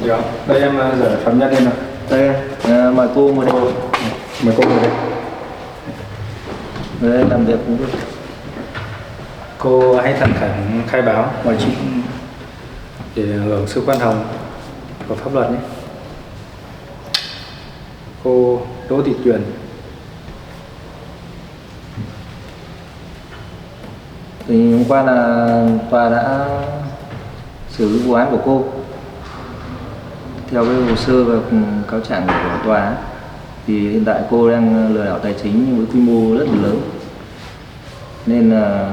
Được. Đây em rửa phạm nhân lên nào. Đây, mời cô ngồi đây. Mời cô ngồi đây. Đây làm việc cũng được. Cô hãy thành khẩn khai báo mọi chuyện để hưởng sự khoan hồng của pháp luật nhé. Cô Đỗ Thị Tuyền. Thì hôm qua là tòa đã xử lý vụ án của cô theo cái hồ sơ và cáo trạng của tòa. Thì hiện tại cô đang lừa đảo tài chính với quy mô rất là lớn, nên là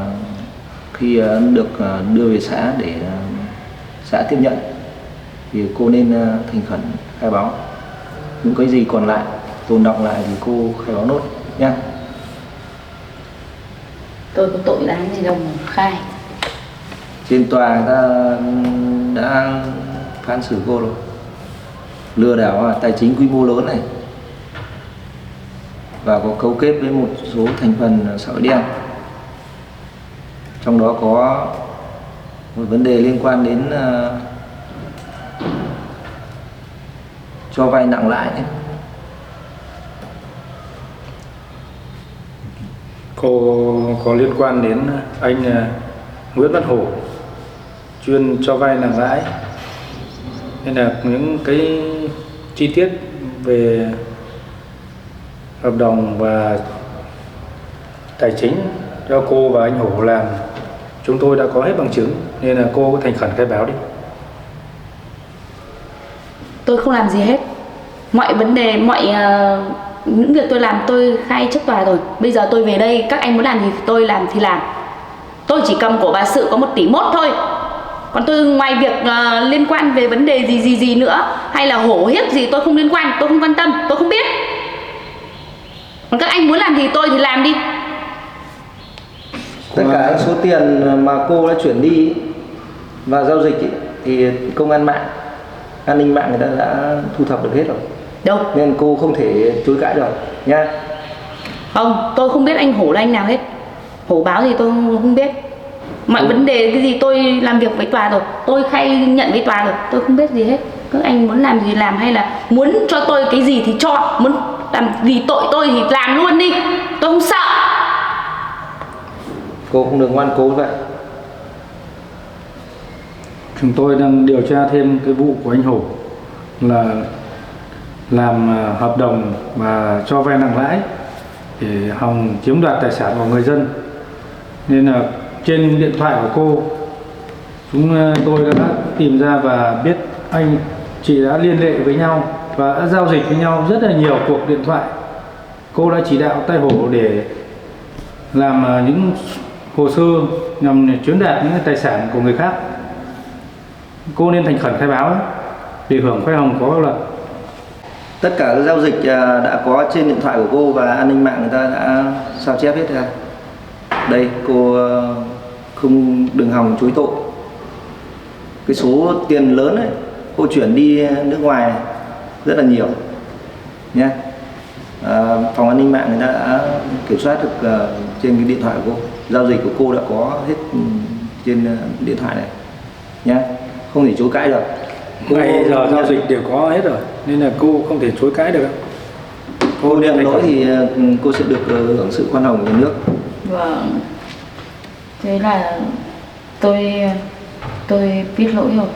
khi được đưa về xã để xã tiếp nhận thì cô nên thành khẩn khai báo. Những cái gì còn lại tồn đọng lại thì cô khai báo nốt nhé. Tôi có tội đáng gì đâu mà khai. Trên tòa người ta đã phán xử cô rồi, lừa đảo tài chính quy mô lớn này và có cấu kết với một số thành phần xã hội đen, trong đó có một vấn đề liên quan đến cho vay nặng lãi ấy. Cô có liên quan đến anh Nguyễn Văn Hổ chuyên cho vay nặng lãi, nên là những cái chi tiết về hợp đồng và tài chính cho cô và anh Hổ làm chúng tôi đã có hết bằng chứng, nên là cô có thành khẩn khai báo đi. Tôi không làm gì hết. Mọi vấn đề, những việc tôi làm tôi khai trước tòa rồi. Bây giờ tôi về đây, các anh muốn làm gì tôi làm thì làm. Tôi chỉ cầm của bà Sự có 1,1 tỷ thôi. Còn tôi ngoài việc liên quan về vấn đề gì nữa, hay là hổ hiếp gì tôi không liên quan, tôi không quan tâm, tôi không biết. Còn các anh muốn làm gì tôi thì làm đi. Tất cả số tiền mà cô đã chuyển đi và giao dịch thì công an mạng, an ninh mạng người ta đã thu thập được hết rồi. Đâu? Nên cô không thể chối cãi được nha. Không, tôi không biết anh Hổ là anh nào hết. Hổ báo gì tôi không biết. Mọi vấn đề cái gì tôi làm việc với tòa rồi, tôi khai nhận với tòa rồi, tôi không biết gì hết. Các anh muốn làm gì làm, hay là muốn cho tôi cái gì thì cho, muốn làm gì tội tôi thì làm luôn đi, tôi không sợ. Cô không được ngoan cố vậy. Chúng tôi đang điều tra thêm cái vụ của anh Hổ là làm hợp đồng và cho vay nặng lãi để hòng chiếm đoạt tài sản của người dân. Nên là trên điện thoại của cô, chúng tôi đã tìm ra và biết anh chị đã liên hệ với nhau và đã giao dịch với nhau rất là nhiều cuộc điện thoại. Cô đã chỉ đạo tay Hổ để làm những hồ sơ nhằm chiếm đoạt những tài sản của người khác. Cô nên thành khẩn khai báo để hưởng khoan hồng của pháp luật. Tất cả các giao dịch đã có trên điện thoại của cô và an ninh mạng người ta đã sao chép hết ra. Đây, cô không đừng hòng chối tội. Cái số tiền lớn ấy, cô chuyển đi nước ngoài này, rất là nhiều nhé. Phòng an ninh mạng người ta đã kiểm soát được trên cái điện thoại của cô. Giao dịch của cô đã có hết trên điện thoại này nhé. Không thể chối cãi được. Bây giờ giao dịch đều có hết rồi, nên là cô không thể chối cãi được. Cô nhận lỗi thì cô sẽ được hưởng sự khoan hồng của nhà nước. Vâng. Thế là tôi biết lỗi rồi.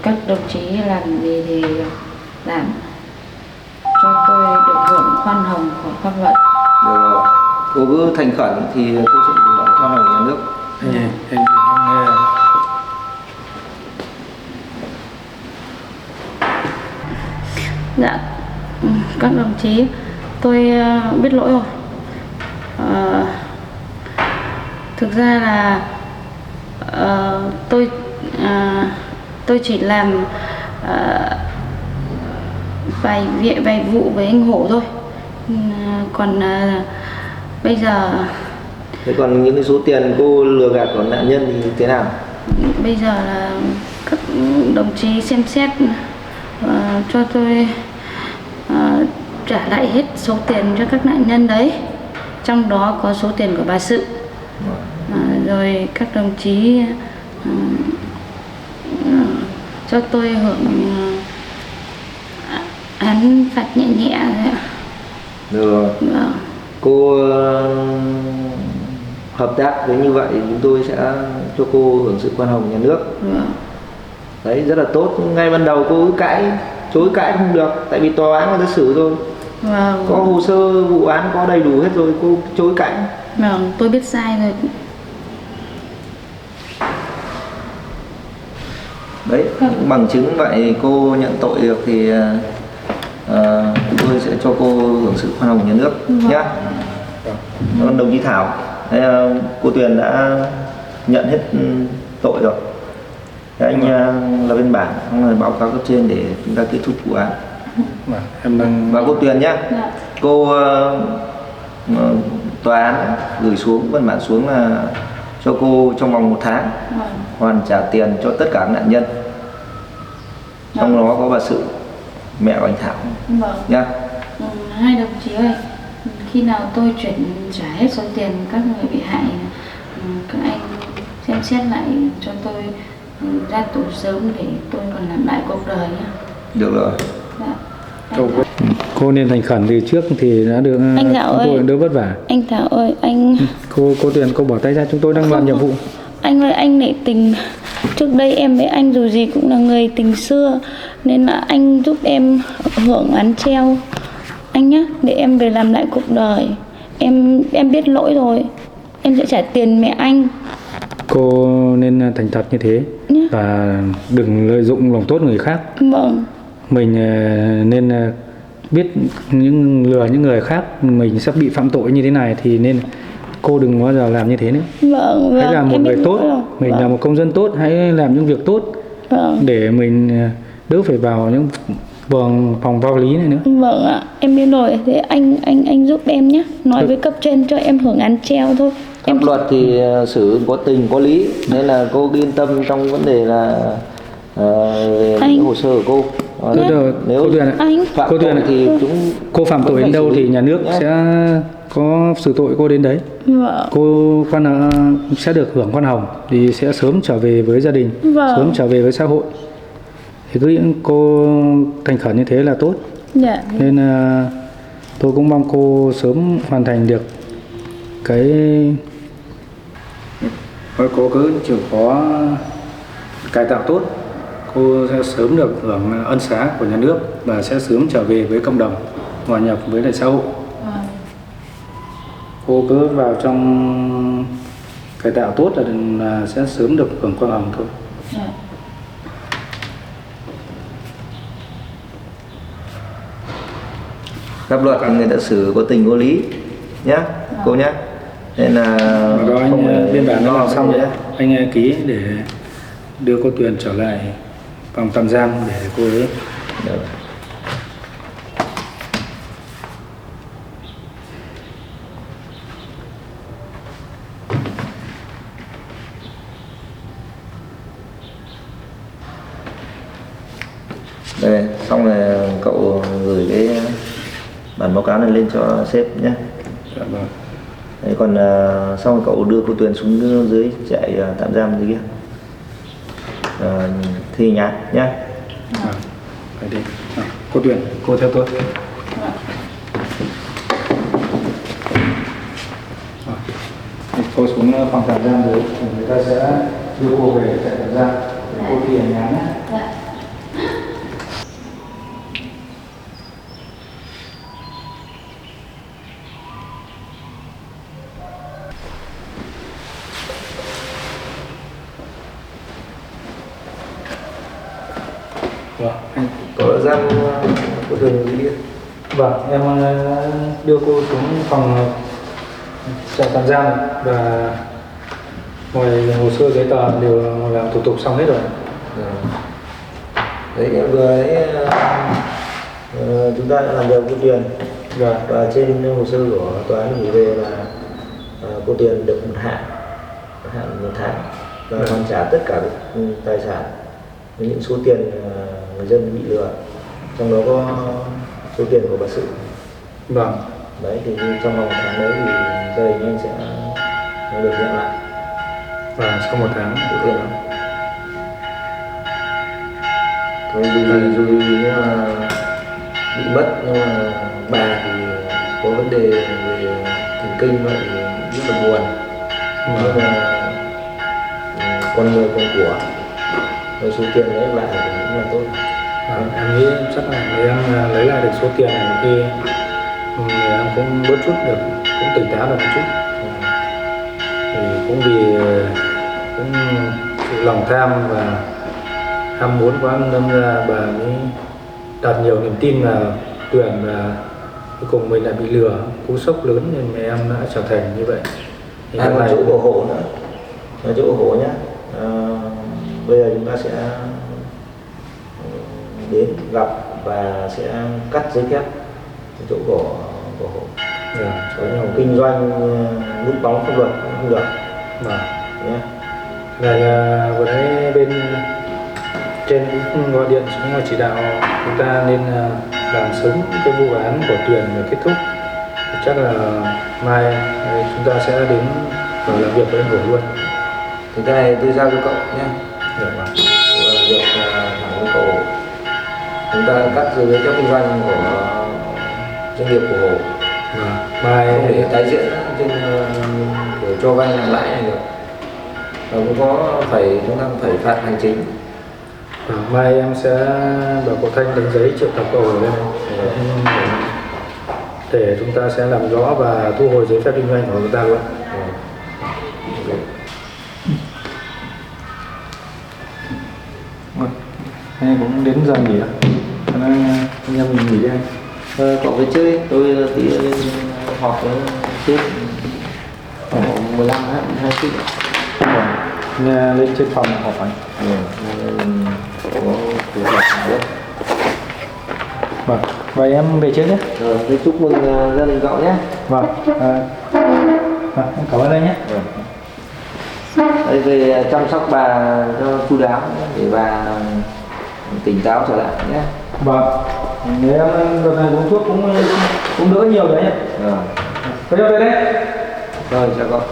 Các đồng chí làm gì thì làm, cho tôi được hưởng khoan hồng của pháp luật. Được rồi. Cô cứ thành khẩn thì cô sẽ được hưởng khoan hồng của nhà nước. Dạ, các đồng chí, tôi biết lỗi rồi. Thực ra là tôi chỉ làm vài vụ với anh Hổ thôi. Còn bây giờ... Thế còn những cái số tiền cô lừa gạt của nạn nhân thì thế nào? Bây giờ là các đồng chí xem xét cho tôi trả lại hết số tiền cho các nạn nhân đấy, trong đó có số tiền của bà Sự. Rồi các đồng chí cho tôi hưởng án phạt nhẹ nhẹ thôi ạ. Được rồi. Vâng. Cô hợp tác với như vậy thì chúng tôi sẽ cho cô hưởng sự khoan hồng nhà nước. Vâng. Đấy, rất là tốt. Ngay ban đầu cô cứ chối cãi không được, tại vì tòa án người ta xử rồi, Vâng. có hồ sơ vụ án có đầy đủ hết rồi, cô chối cãi. Vâng, tôi biết sai rồi. Đấy, những bằng chứng vậy cô nhận tội được thì tôi sẽ cho cô hưởng sự khoan hồng nhà nước nhé. Còn đồng chí Thảo, cô Tuyền đã nhận hết tội rồi. Thế anh lập biên bản, xong rồi báo cáo cấp trên để chúng ta kết thúc vụ án. Em đang Và cô Tuyền nhé, Dạ. cô tòa án gửi xuống văn bản xuống là cho cô trong vòng 1 tháng Vâng. hoàn trả tiền cho tất cả các nạn nhân, trong đó có bà Sự, mẹ của anh Thảo Vâng. nhá. Hai đồng chí ơi, khi nào tôi chuyển trả hết số tiền các người bị hại, các anh xem xét lại cho tôi ra tù sớm để tôi còn làm lại cuộc đời nhé. Được rồi. Dạ. cô nên thành khẩn từ trước thì đã được Anh Thảo chúng tôi ơi. đỡ vất vả. Anh Thảo ơi, anh Cô Tuyền, cô bỏ tay ra, chúng tôi đang làm nhiệm vụ. anh ơi, anh nể tình. Trước đây em với anh dù gì cũng là người tình xưa, nên là anh giúp em hưởng án treo anh nhé, để em về làm lại cuộc đời. Em biết lỗi rồi, em sẽ trả tiền mẹ anh. Cô nên thành thật như thế và đừng lợi dụng lòng tốt người khác. Vâng. Mình nên biết lừa những người khác mình sắp bị phạm tội như thế này, thì nên cô đừng bao giờ làm như thế nữa. Vâng. Hãy là một em người biết tốt, lỗi rồi. mình là một công dân tốt, hãy làm những việc tốt để mình đỡ phải vào những vòng lao lý này nữa. Vâng ạ, em biết rồi. Thế anh giúp em nhé, nói với cấp trên cho em hưởng án treo thôi. Pháp luật thì xử có tình có lý, nên là cô yên tâm trong vấn đề là về những hồ sơ của cô. Nếu cô Tuyền ạ, phạm cô Tuyền tội ạ, thì cô phạm tội đến đâu thì nhà nước sẽ có xử tội cô đến đấy. Vâng. Cô sẽ được hưởng khoan hồng thì sẽ sớm trở về với gia đình, Vâng. sớm trở về với xã hội. Thì cứ cô thành khẩn như thế là tốt. Dạ. Nên tôi cũng mong cô sớm hoàn thành được cái. Cô cứ chịu khó cải tạo tốt, cô sẽ sớm được hưởng ân xá của nhà nước và sẽ sớm trở về với cộng đồng, hòa nhập với lại xã hội. Cô cứ vào trong cải tạo tốt là sẽ sớm được hưởng khoan hồng thôi. pháp luật người ta xử có tình có lý nhá, cô nhá. Nên là Đó, anh biên bản nó làm xong rồi rồi, anh ký để đưa cô Tuyền trở lại phòng tạm giam để cô ấy. Được. Đây, xong rồi cậu gửi cái bản báo cáo này lên cho sếp nhé. Dạ vâng. Đấy, còn xong rồi cậu đưa cô Tuyền xuống dưới trại tạm giam dưới kia thi nhá nhé. Phải đi. Cô Tuyền, cô theo tôi. Cô xuống phòng tạm giam rồi, người ta sẽ đưa cô về trại tạm giam để cô thi hành án nhé. Vâng, anh. Cậu đã giam cô Tuyền dưới kia. Vâng, em đưa cô xuống phòng trại tạm giam và mọi hồ sơ giấy tờ đều làm thủ tục xong hết rồi. Đấy, em vừa đấy chúng ta đã làm việc cô Tuyền và trên hồ sơ của tòa án gửi về là cô Tuyền được hạn 1 tháng và hoàn trả tất cả các tài sản với những số tiền người dân bị lừa, trong đó có số tiền của bà Sự. Vâng. Đấy thì trong vòng 1 tháng đấy thì gia đình anh sẽ được nhận lại. Và sau 1 tháng số tiền đó. Rồi nhưng mà bị mất, nhưng mà bà thì có vấn đề về thần kinh vậy thì rất là buồn. Nhưng mà con người con của, với số tiền đấy lại cũng là tốt. Em nghĩ chắc là người em lấy lại được số tiền này khi người em cũng bớt chút được, cũng tỉnh táo được một chút. Thì cũng vì cũng sự lòng tham và ham muốn quá nên ra bà mới đặt nhiều niềm tin vào Tuyền, và cuối cùng mình lại bị lừa, cú sốc lớn nên mẹ em đã trở thành như vậy. Thì còn chỗ của Hổ nữa, là chỗ của Hổ nhá. Bây giờ chúng ta sẽ đến gặp và sẽ cắt giấy phép chỗ của Hổ. Có nhiều kinh doanh núp bóng pháp luật cũng không được. Nhé. Là vừa nãy bên trên cũng gọi điện xuống chỉ đạo chúng ta nên làm sớm cái vụ án của Tuyền để kết thúc. Chắc là mai chúng ta sẽ đến làm việc với anh Hổ luôn. Thì cái này tôi giao cho cậu nhé. Việc thẳng với cậu, chúng ta cắt giấy phép kinh doanh của doanh nghiệp của Hổ. Mai không để tái diễn trên kiểu cho vay nặng lãi này được. Và cũng có chúng ta phải phạt hành chính. Mai em sẽ bảo cô Thanh đánh giấy triệu tập cậu ở đây để chúng ta sẽ làm rõ và thu hồi giấy phép kinh doanh của người ta luôn. Anh cũng đến giờ nghỉ ạ. Anh em mình nghỉ đi anh. Cậu phải chơi, tôi tí lên họp với sếp khoảng 15 20 phút. Nghe lên trên phòng họp anh. Có cuộc họp nữa. Vâng, vậy em về trước nhé. Rồi, tôi chúc mừng gia đình cậu nhé. Vâng, em cảm ơn anh nhé. Đây về chăm sóc bà cho chu đáo để bà tỉnh táo trở lại nhé. Vâng, nếu em đợt này uống thuốc cũng đỡ nhiều đấy nhỉ. Rồi. Thế đâu đây đấy. Rồi, chào cậu.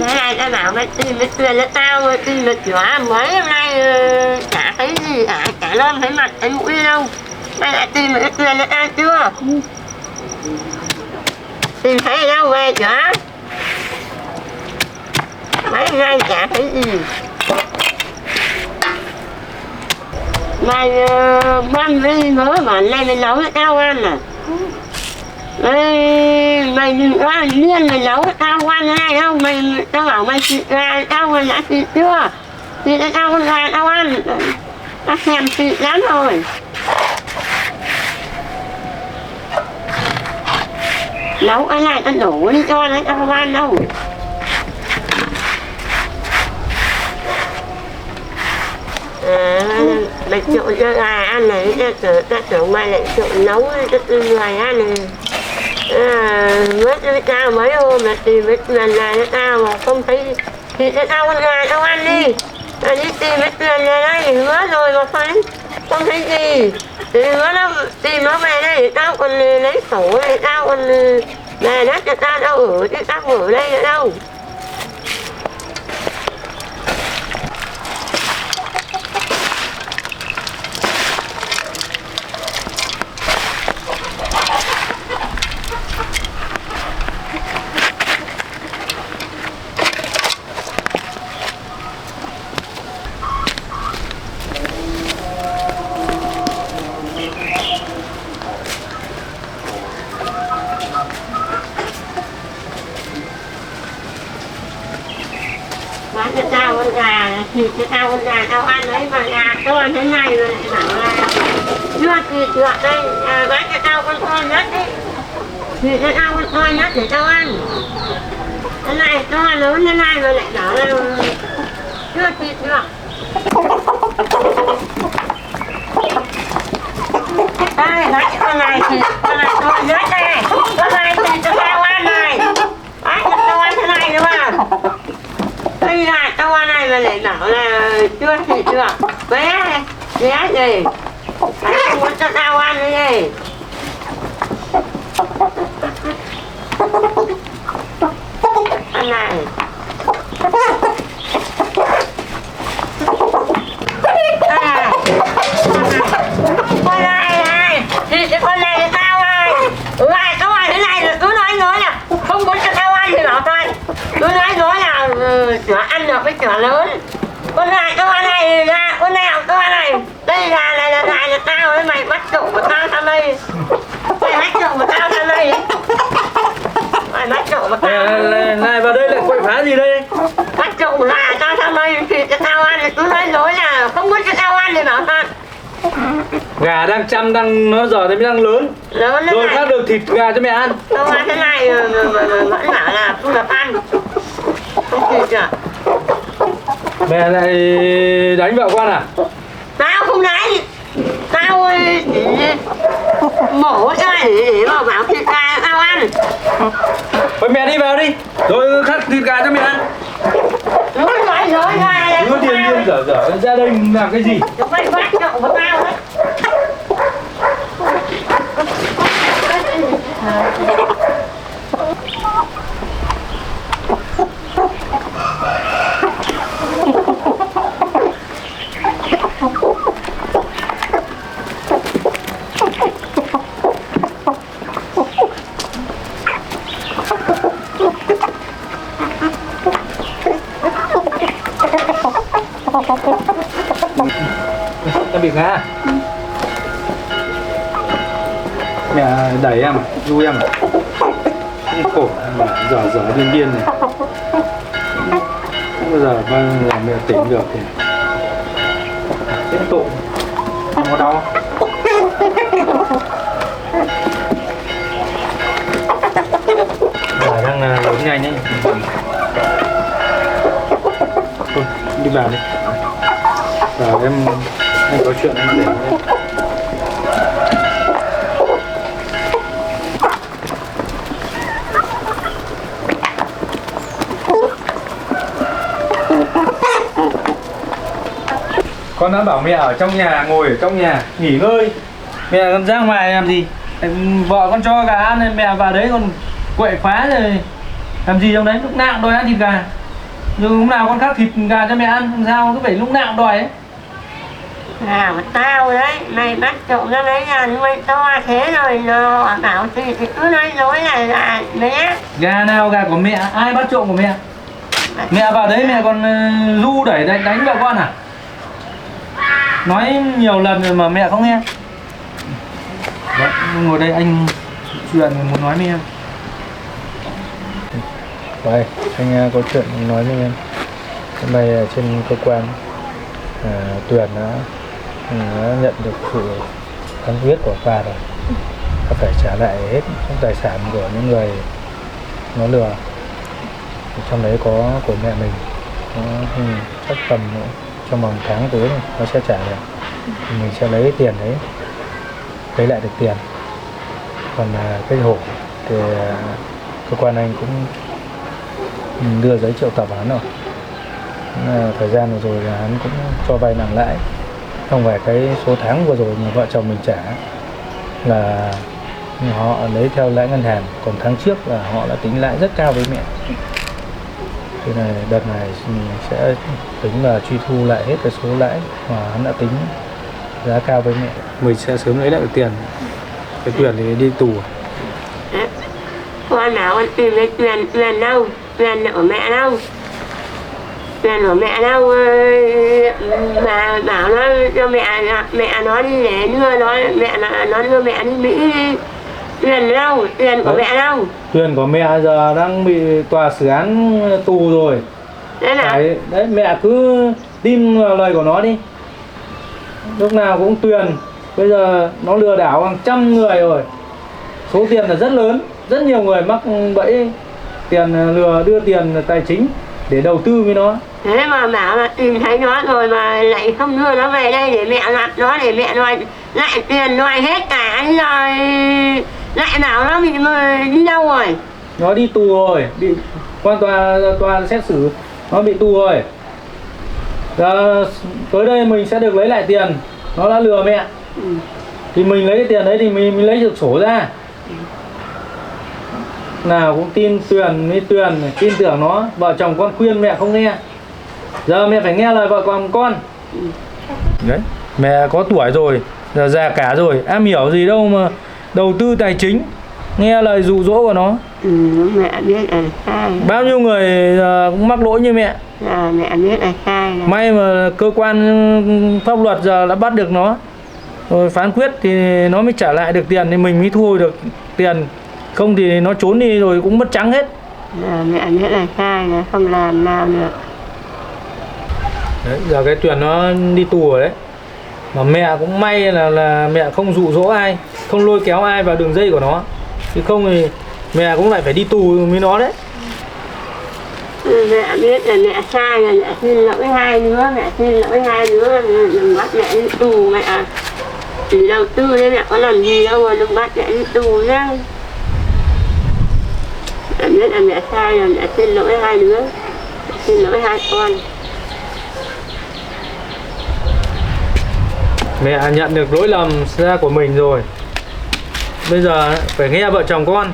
Thế này tao bảo mày tìm cái tiền cho tao, tìm được chữa mấy hôm nay chả thấy gì cả, chả lơm thấy mặt thấy mũi đâu. Mày lại tìm được cái tiền cho tao chưa? Tìm thấy ở đâu về chữa? Mấy hôm nay chả thấy gì. Mày mang cái gì mớ bản này mày nấu cho tao ăn à? Mày đừng có liên mày nấu tao ăn hay đâu, tao bảo mày thịt gà tao mày đã thịt chưa? Thịt cho tao con gà tao ăn, tao thèm thịt lắm rồi. Nấu cái này tao đổ đi cho đấy, tao không ăn đâu. Mày trộn cho gà ăn này, ta tưởng mày lại trộn nấu cho người ăn này. Mất với tao mấy hôm mà tìm mấy lần này cho tao mà không thấy thì cho tao con gà tao ăn đi. Đi tìm mấy lần này đây, hứa rồi mà không thấy gì. Thì hứa nó tìm nó về đây, tao còn lấy sổ này, tao còn về đất cho tao đâu ở, chứ tao ở đây nữa đâu. Bán cho tao con gà, thịt cho tao con gà tao ăn đấy mà gà tao ăn thế này rồi lại bảo là chưa thịt được đây, bán cho tao con to nhất đấy, thịt cho tao con to nhất để tao ăn. Cái này to lớn thế này mà lại bảo là chưa thịt được. Đây, bán cho con này thịt, con này to nhất đây, con này thịt cho tao ăn này, bán cho tao ăn thế này đúng không? Đây là tao ăn này mà lại bảo là chưa thịt được, bé gì, đấy không muốn cho tao ăn cái gì. Ăn này. Con này, thịt cái con này thì tao này. Tao ăn thế này rồi cứ nói là không muốn cho tao ăn thì bảo tao. Cứ nói là chửa ăn được với chửa lớn. Con này tao ăn này ra, con nào tao ăn này. Đây gà này là gà nhà tao đấy, mày bắt trộm của tao sang đây. Mày bắt trộm của tao sang đây. Mày bắt trộm của tao. Này vào đây lại quậy phá gì đây? Bắt trộm gà tao sang đây thì cho tao ăn, cứ nói là không muốn cho tao ăn thì bảo tao. Gà đang chăm, nó giờ thì mới đang lớn. Lớn Rồi này. khác được thịt gà cho mẹ ăn. Tao ăn thế này mà vẫn bảo là không được ăn. Không thịt à? Mẹ lại đánh vợ con à? Tao không đánh. Tao mổ cho này để mà bảo thịt gà tao ăn. Thôi mẹ đi vào đi, rồi khắc thịt gà cho mẹ ăn. Nói gà này. Cứ điên dở ra đây làm cái gì? Chúng mày bắt trộm của tao đấy. Em bị ngã. Mẹ đẩy em à? Du em à? Cái cổ mà dở điên này. Không bao giờ mẹ tỉnh được thì chết tội. Không có đau. Bà đang lớn nhanh đấy. Thôi đi vào đi. Vào em có chuyện em để em. Con đã bảo mẹ ở trong nhà, ngồi ở trong nhà nghỉ ngơi. Mẹ con ra ngoài làm gì? Vợ con cho gà ăn nên mẹ vào đấy còn quậy phá rồi làm gì trong đấy, lúc nào cũng đòi ăn thịt gà. Nhưng lúc nào con khắc thịt gà cho mẹ ăn, làm sao cứ phải lúc nào cũng đòi ấy. Gà của tao đấy, mày bắt trộm ra mấy gà nuôi to thế rồi nó bảo thì cứ nói là gà bé. Gà nào gà của mẹ, ai bắt trộm của mẹ? Mẹ vào đấy mẹ còn lu đẩy đánh vợ con à? Nói nhiều lần rồi mà mẹ không nghe. Đấy, ngồi đây anh chuyện muốn nói với em. Đây, anh có chuyện nói với em. Hôm nay ở trên cơ quan Tuyền nó nhận được sự phán quyết của tòa rồi. Nó phải trả lại hết các tài sản của những người nó lừa. Trong đấy có của mẹ mình. Nó chắc tầm trong vòng tháng tới này, nó sẽ trả được. Thì mình sẽ lấy tiền đấy, lấy lại được tiền. Còn cái hổ thì cơ quan anh cũng đưa giấy triệu tập hắn rồi. Thời gian vừa rồi là hắn cũng cho vay nặng lãi, không phải cái số tháng vừa rồi mà vợ chồng mình trả là họ lấy theo lãi ngân hàng, còn tháng trước là họ đã tính lãi rất cao với mẹ. Thế này đợt này mình sẽ tính là truy thu lại hết cái số lãi mà hắn đã tính giá cao với mẹ. Mình sẽ sớm lấy lại được tiền. Cái Tuyền thì đi tù. Con nào con tìm lấy Tuyền đâu? Tuyền ở mẹ đâu? Tuyền ở mẹ đâu? Mà bảo nó cho mẹ nó đi để đưa nó đưa mẹ đi Mỹ đi. Tuyền đâu? Tuyền của mẹ đâu? Tuyền của mẹ giờ đang bị tòa xử án tù rồi. Thế nào? Đấy, mẹ cứ tin lời của nó đi. Lúc nào cũng Tuyền. Bây giờ nó lừa đảo hàng trăm người rồi. Số tiền là rất lớn. Rất nhiều người mắc bẫy tiền lừa, đưa tiền tài chính để đầu tư với nó. Thế mà bảo là tìm thấy nó rồi mà lại không đưa nó về đây để mẹ gặp nó, để mẹ nói lại tiền nói hết cả rồi lại bảo nó bị đi đâu rồi. Nó đi tù rồi, đi quan tòa xét xử, nó bị tù rồi. Giờ tới đây mình sẽ được lấy lại tiền. Nó đã lừa mẹ. Thì mình lấy cái tiền đấy thì mình lấy được sổ ra. Nào cũng tin Tuyền với Tuyền, tin tưởng nó. Vợ chồng con khuyên mẹ không nghe. Giờ mẹ phải nghe lời vợ chồng con. Đấy, mẹ có tuổi rồi, giờ già cả rồi, em hiểu gì đâu mà đầu tư tài chính, nghe lời dụ dỗ của nó. Mẹ biết là sai. Bao nhiêu người cũng mắc lỗi như mẹ. Mẹ biết là sai. May mà cơ quan pháp luật giờ đã bắt được nó rồi, phán quyết thì nó mới trả lại được tiền, thì mình mới thu hồi được tiền. Không thì nó trốn đi rồi cũng mất trắng hết. Mẹ biết là sai, là không làm nào được. Đấy, giờ cái Tuyền nó đi tù rồi đấy. Mà mẹ cũng may là mẹ không dụ dỗ ai, không lôi kéo ai vào đường dây của nó. Chứ không thì mẹ cũng lại phải đi tù với nó đấy. Mẹ biết là mẹ sai, là mẹ xin lỗi hai đứa, đừng bắt mẹ đi tù. Mẹ chỉ đầu tư đấy, mẹ có làm gì đâu mà đừng bắt mẹ đi tù nhá. Mẹ biết là mẹ sai, là mẹ xin lỗi hai đứa, xin lỗi hai con. Mẹ nhận được lỗi lầm ra của mình rồi. Bây giờ phải nghe vợ chồng con.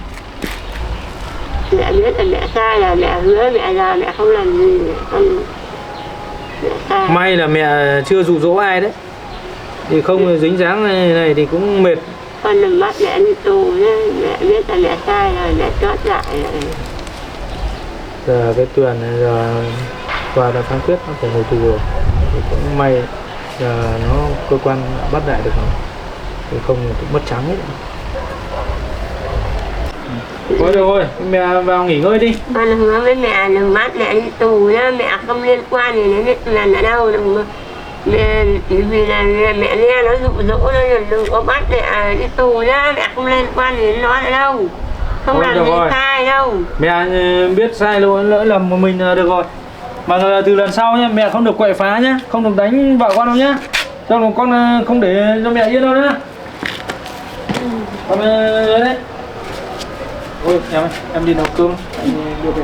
Mẹ biết là mẹ sai, là mẹ hứa mẹ là mẹ không làm gì. Mẹ sai. May là mẹ chưa dụ dỗ ai đấy. Thì không dính dáng này thì cũng mệt. Con đừng bắt mẹ đi tù nhé. Mẹ biết là mẹ sai rồi, mẹ chót lại rồi. Giờ cái Tuyền này giờ tòa đã phán quyết nó phải ngồi tù rồi. Thì cũng may giờ nó cơ quan bắt lại được nó. Thì không cũng mất trắng hết. Thôi được rồi, mẹ vào nghỉ ngơi đi. Con hứa với mẹ đừng bắt mẹ đi tù nhá, mẹ không liên quan gì đến lần ở đâu, đừng mẹ, vì là mẹ nghe nó dụ dỗ nó, đừng có bắt mẹ đi tù nhá, mẹ không liên quan gì đến nó ở đâu, không Thôi, làm gì rồi. sai đâu. Mẹ biết sai lỗi lầm của mình được rồi. Mà từ lần sau nhé, mẹ không được quậy phá nhé, không được đánh vợ con đâu nhá. Cho con không để cho mẹ yên đâu nhá. Con đấy. Ôi em đi nấu cơm, anh đưa về.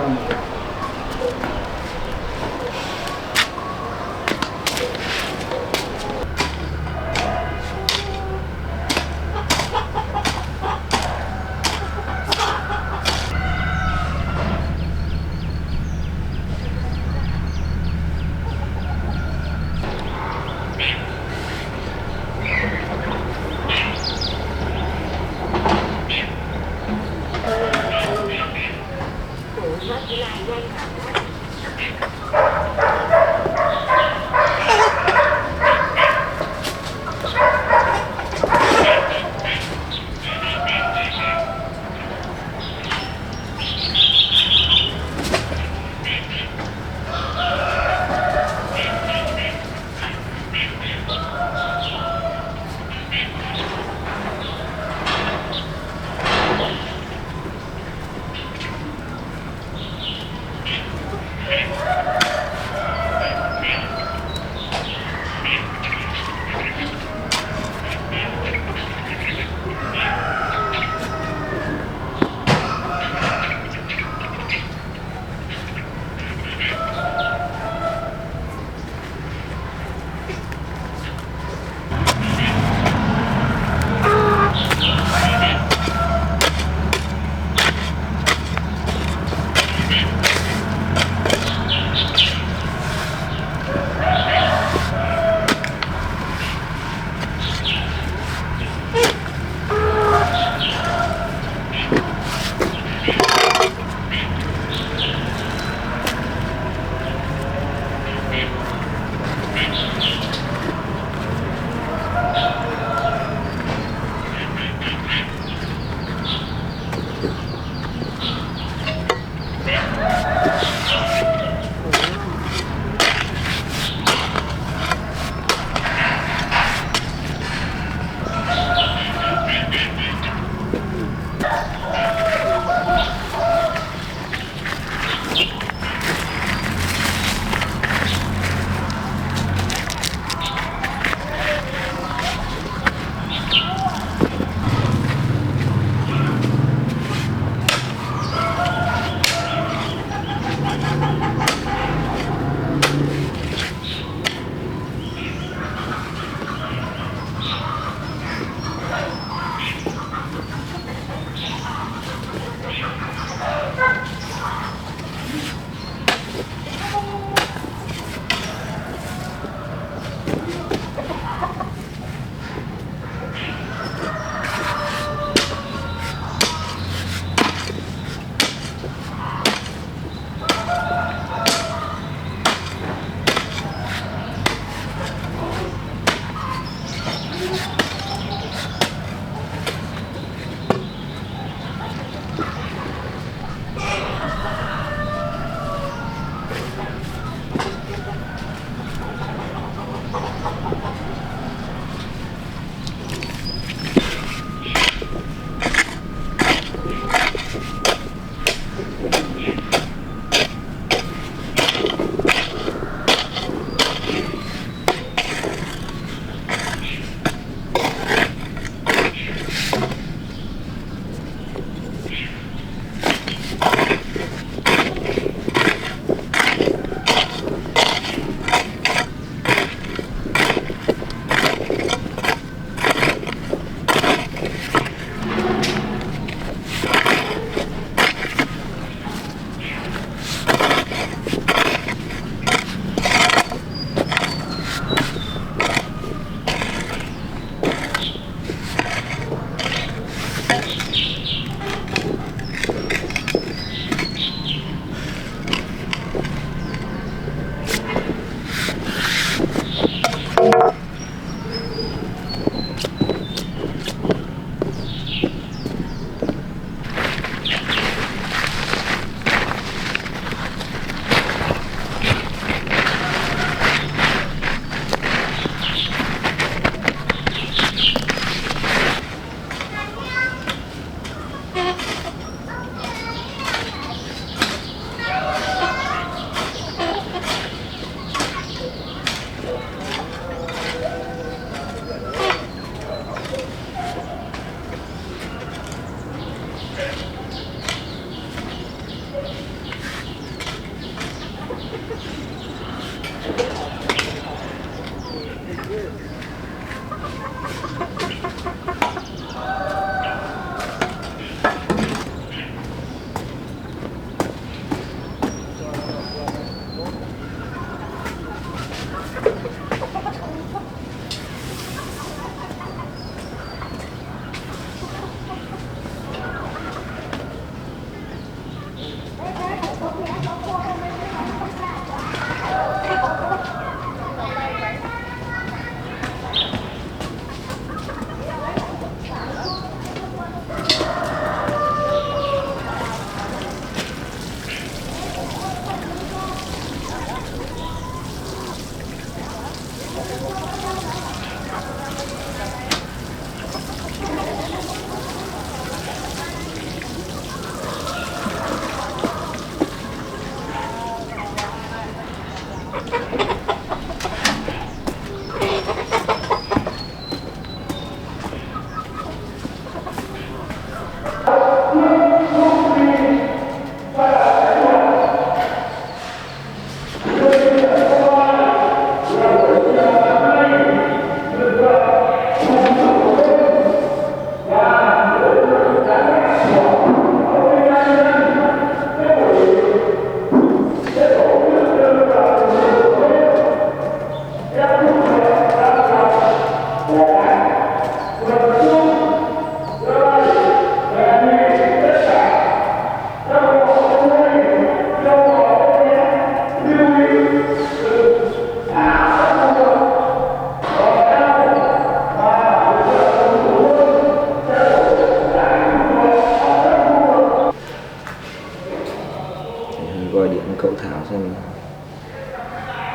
Gọi điện cậu Thảo xem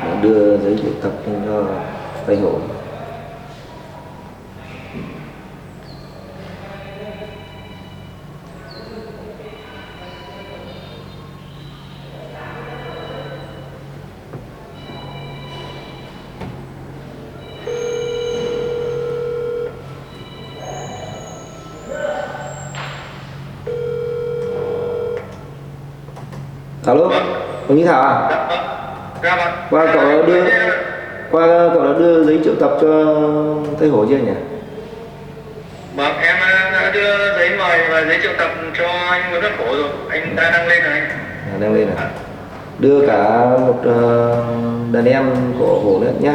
là đưa giấy triệu tập lên cho vay hộ. Alo, đồng chí Thảo à? Dạ vâng. Cậu đã đưa giấy triệu tập cho Tây Hổ chưa nhỉ? Vâng, em đã đưa giấy mời và giấy triệu tập cho anh Nguyễn Văn Phổ rồi. Anh ta đăng lên rồi anh. Đăng lên à? Đưa cả một đàn em của Hổ nữa nhá.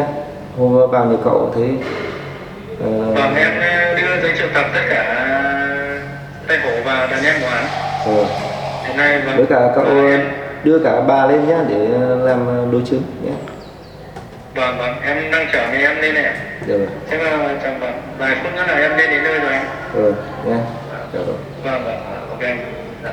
Hôm vào nhà cậu thấy Vâng, em đưa giấy triệu tập tất cả Tây Hổ và đàn em của hắn. Hiện nay vâng. Với cả cậu đưa cả bà lên nhá để làm đối chứng nhé. Vâng, em đang chở người em lên này. Được rồi. Chắc là trong vài phút nữa là em lên đến nơi rồi anh. Nhé. Chào cậu. Vâng, ok anh. Dạ.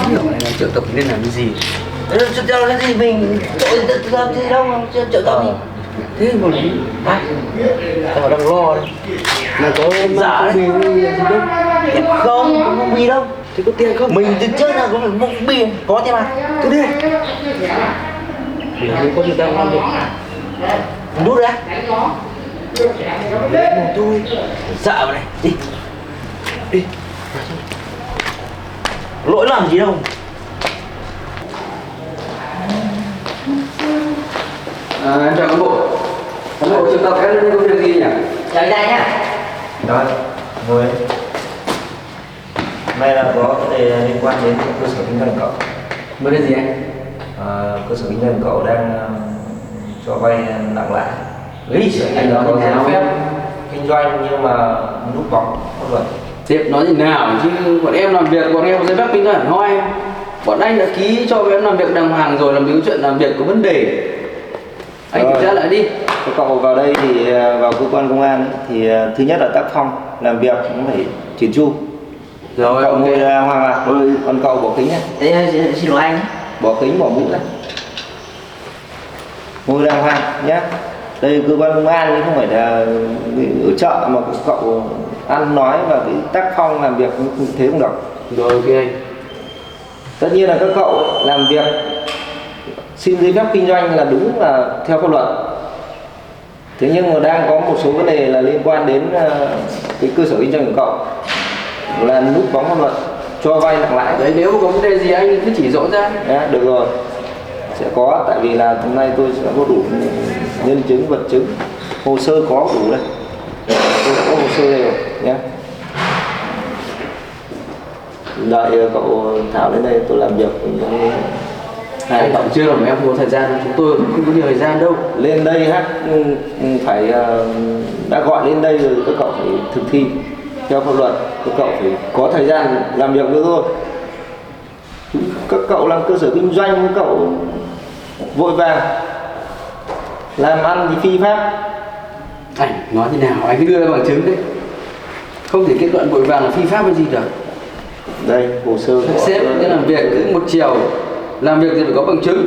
Hiểu này là triệu tập nên làm cái gì? Triệu tập cái gì mình làm gì đâu mà triệu tập mình. Thế một lý tao đang lo đấy. Mà có dạ bì gì không? Không có bì đâu. Thì có tiền không? Mình từ trước là có phải mua bì, có tiền mà. Cứ đi. Mình có tiền tao làm được. Đút ra. Một thôi. Dạ vào này, đi. Đi. Lỗi làm gì đâu. Em chào cán bộ. Cán bộ triệu tập cái có việc gì nhỉ? Chào đây nhá. Rồi, ngồi. Hôm nay là có vấn đề liên quan đến cơ sở kinh doanh cậu. Vấn đề gì anh? Cơ sở kinh doanh cậu đang cho vay nặng lãi. Anh đó có thì giấy nào phép kinh doanh nhưng mà núp bóng pháp luật. Sếp nói gì nào chứ bọn em làm việc, bọn em có giấy phép kinh doanh hẳn hoi. Bọn anh đã ký cho em làm việc đàng hoàng rồi, làm những chuyện làm việc có vấn đề. Anh kiểm tra lại đi. Cậu vào đây thì vào cơ quan công an thì thứ nhất là tác phong làm việc cũng phải chỉn chu. Rồi Cậu ngồi hoàng à? Còn cậu bỏ kính nhé. Xin lỗi anh. Bỏ kính bỏ mũ ra. Ngồi đàng hoàng nhé. Đây cơ quan công an chứ không phải là ở chợ mà cậu ăn nói và cái tác phong làm việc như thế không được. Rồi ok anh. Tất nhiên là các cậu làm việc xin giấy phép kinh doanh là đúng là theo pháp luật. Thế nhưng mà đang có một số vấn đề là liên quan đến cái cơ sở kinh doanh của cậu là núp bóng pháp luật, cho vay nặng lãi. Đấy, nếu có vấn đề gì anh cứ chỉ rõ ra. Được rồi, sẽ có, tại vì là hôm nay tôi sẽ có đủ nhân chứng, vật chứng, hồ sơ có đủ đây, tôi có hồ sơ đây rồi nhé. Đợi cậu Thảo đến đây tôi làm việc. Hai cậu chưa rồi mà em không có thời gian, chúng tôi không có nhiều thời gian đâu. Lên đây phải đã gọi lên đây rồi, các cậu phải thực thi theo pháp luật, các cậu phải có thời gian làm việc với tôi. Các cậu làm cơ sở kinh doanh, các cậu vội vàng làm ăn thì phi pháp. Anh nói thế nào anh cứ đưa ra bằng chứng đấy, không thể kết luận vội vàng là phi pháp hay gì cả. Đây hồ sơ của Sếp cứ làm việc cứ một chiều, làm việc thì phải có bằng chứng.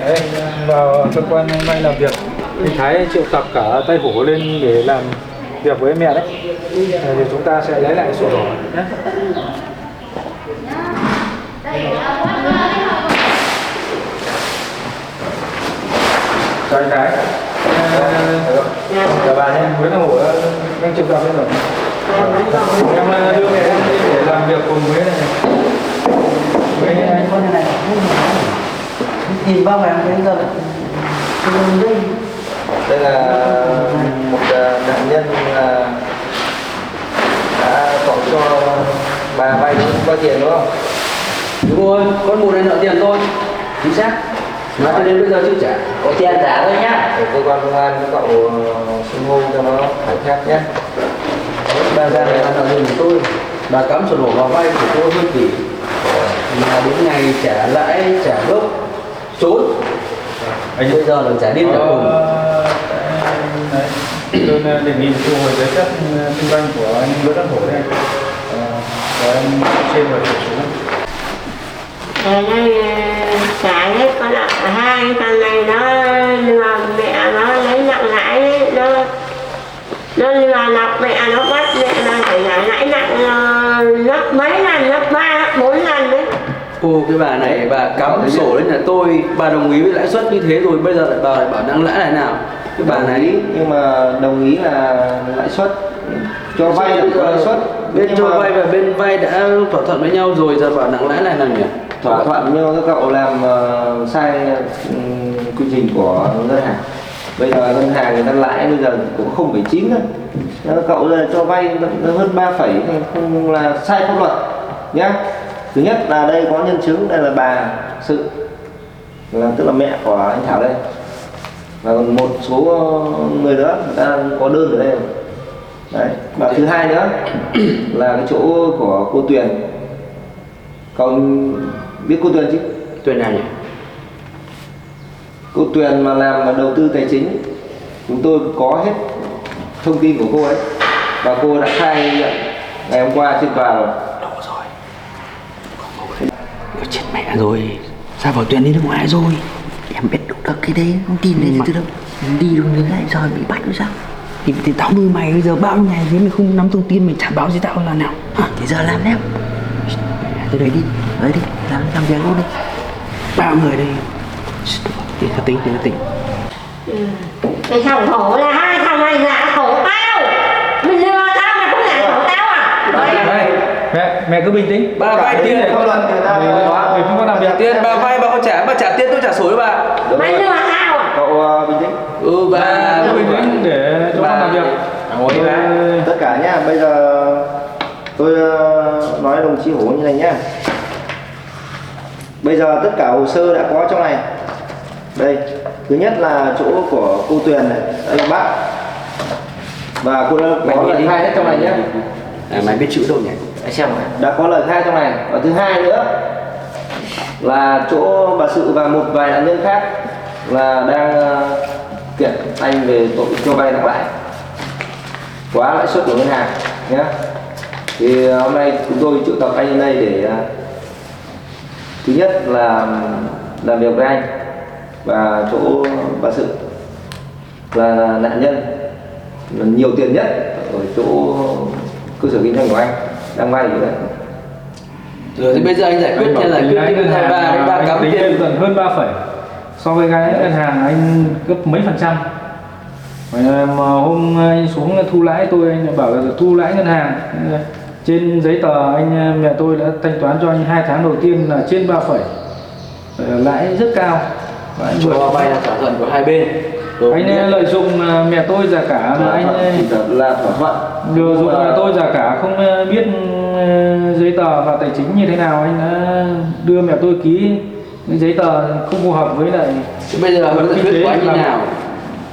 Đấy, vào cơ quan hôm nay làm việc, anh Thái triệu tập cả tay hổ lên để làm việc với mẹ đấy. Thì chúng ta sẽ lấy lại sổ đỏ nhé. Chào anh Thái. Chào bà nhé, Nguyễn Hổ đang triệu tập lên rồi. Em đưa mẹ em đi để làm việc cùng với này. Với anh con này. Nhìn bao ngày bây giờ đây là một nạn nhân đã có cho bà vay có tiền đúng không? đúng rồi, con mụ này nợ tiền tôi, chính xác. Mà cho đến bây giờ chưa trả. Có tiền trả thôi nhá. Ở cơ quan công an các cậu xưng hô cho nó phải khác nhé. Bà ra này là nợ tiền của tôi, bà cắm sổ đỏ vào vay của tôi hơn tỷ, mà đến ngày trả lãi trả gốc trốn. Bây giờ là trả điên trả cùng. Tôi đề nghị thu hồi giấy phép kinh doanh của anh Nguyễn Đắc Hổ đây. Và em trên và chuyển xuống. Ở đây trả hết con nợ hai thằng này nó lừa mẹ nó lấy nặng lãi đấy, nó lừa lọc mẹ nó bắt mẹ nó phải trả lãi nặng gấp mấy lần, gấp 3, gấp 4 lần đấy. Ô cái bà này bà cắm sổ lên nhà tôi, bà đồng ý với lãi suất như thế rồi bây giờ lại bà lại bảo nặng lãi này nào? Cái bà này nhưng mà đồng ý là lãi suất, cho vay là có lãi suất. bên cho vay và bên vay đã thỏa thuận với nhau rồi, giờ bảo nặng lãi này nào nhỉ? Thỏa thuận nhưng các cậu làm sai quy trình của ngân hàng. Bây giờ ngân hàng người ta lãi bây giờ cũng 0,9 thôi. Các cậu cho vay hơn 3 phẩy không là sai pháp luật nhá. Thứ nhất là đây có nhân chứng, đây là bà Sự, là tức là mẹ của anh Thảo đây, và còn một số người nữa người ta có đơn ở đây rồi. Đấy. Và thứ hai nữa là cái chỗ của cô Tuyền. Cậu biết cô Tuyền chứ? Tuyền nào nhỉ? Cô Tuyền mà làm đầu tư tài chính, chúng tôi có hết thông tin của cô ấy, và cô đã khai nhận ngày hôm qua trên tòa rồi. Đâu rồi? Nó chết mẹ rồi, ra vào Tuyền đi nước ngoài rồi. Em biết đủ được cái đấy, không tin đấy từ đâu. Đi đâu nữa lại giờ bị bắt rồi sao? Thì tao nuôi mày bây giờ bao nhiêu ngày thế mày không nắm thông tin, mày chả báo gì tao là nào? Thì giờ làm em. Tới đấy đi, làm việc luôn đi. Bao người đây. Thì nó tính. Cái thằng Hổ là hai thằng này là khổ tao. Mình lừa tao mà không là khổ tao à? Đấy, mẹ cứ bình tĩnh. Bà vay tiền để pháp luật người ta mình không có làm việc tiền bà vay bà không trả, bà trả tiền tôi trả sổ cho bà. Mày lừa tao à? Cậu bình tĩnh. Bà cứ bình tĩnh để cho con làm việc. Ngồi đi bà. Tất cả nhá, bây giờ tôi nói đồng chí Hổ như này nhá. Bây giờ tất cả hồ sơ đã có trong này. Đây, thứ nhất là chỗ của cô Tuyền này, đây là bác. Và cô đã có lời khai hết trong này nhé. mày biết chữ đâu nhỉ? Anh xem này. Đã có lời khai trong này. Và thứ hai nữa là chỗ bà Sự và một vài nạn nhân khác là đang kiện anh về tội cho vay nặng lãi quá lãi suất của ngân hàng nhé. Thì hôm nay chúng tôi triệu tập anh lên đây để thứ nhất là làm việc với anh, và chỗ bà Sự là nạn nhân là nhiều tiền nhất ở chỗ cơ sở kinh doanh của anh đang vay gì đấy. Rồi thì bây giờ anh giải quyết thì lãi ngân hàng ba cắm tính tiền gần hơn 3 phẩy. So với cái ngân hàng anh gấp mấy %. Mà hôm anh xuống thu lãi anh bảo là thu lãi ngân hàng. Trên giấy tờ mẹ tôi đã thanh toán cho anh 2 tháng đầu tiên là trên 3 phẩy. Lãi rất cao. Và anh cho vay là thỏa thuận của hai bên. Anh lợi dụng mẹ tôi già cả mà anh là thỏa thuận. lợi dụng là tôi già cả không biết giấy tờ và tài chính như thế nào, anh đã đưa mẹ tôi ký giấy tờ không phù hợp với lại. Bây giờ hướng giải quyết của anh như nào?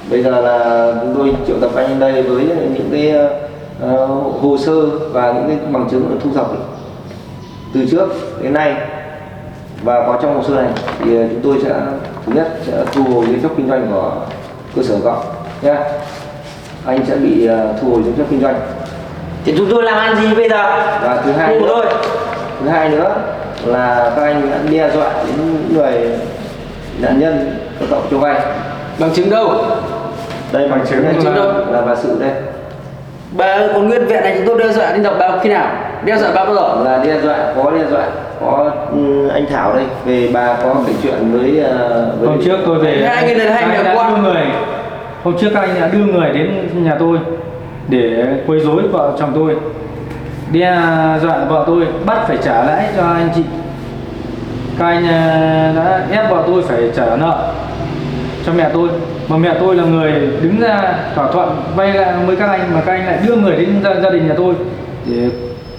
Bây giờ là chúng tôi triệu tập anh đây với những cái hồ sơ và những cái bằng chứng được thu thập từ trước đến nay, và có trong hồ sơ này thì chúng tôi sẽ thứ nhất sẽ thu hồi giấy phép kinh doanh của cơ sở cậu nhé. Anh sẽ bị thu hồi giấy phép kinh doanh. Thì chúng tôi làm ăn gì bây giờ? Và thứ hai nữa là các anh đã đe dọa đến người nạn nhân của cậu cho vay. Bằng chứng đâu? Đây bằng chứng là bà Sự đây. Bà còn nguyên vẹn này chúng tôi đe dọa đi đọc bà khi nào? Đe dọa bà bao giờ? Là đe dọa có anh Thảo đây về bà có cái chuyện với hôm trước tôi về hai người đã đưa người. Hôm trước các anh đã đưa người đến nhà tôi để quấy rối vợ chồng tôi, đe dọa vợ tôi bắt phải trả lãi cho anh chị. Các anh đã ép vợ tôi phải trả nợ cho mẹ tôi, mà mẹ tôi là người đứng ra thỏa thuận vay lại với các anh, mà các anh lại đưa người đến gia đình nhà tôi để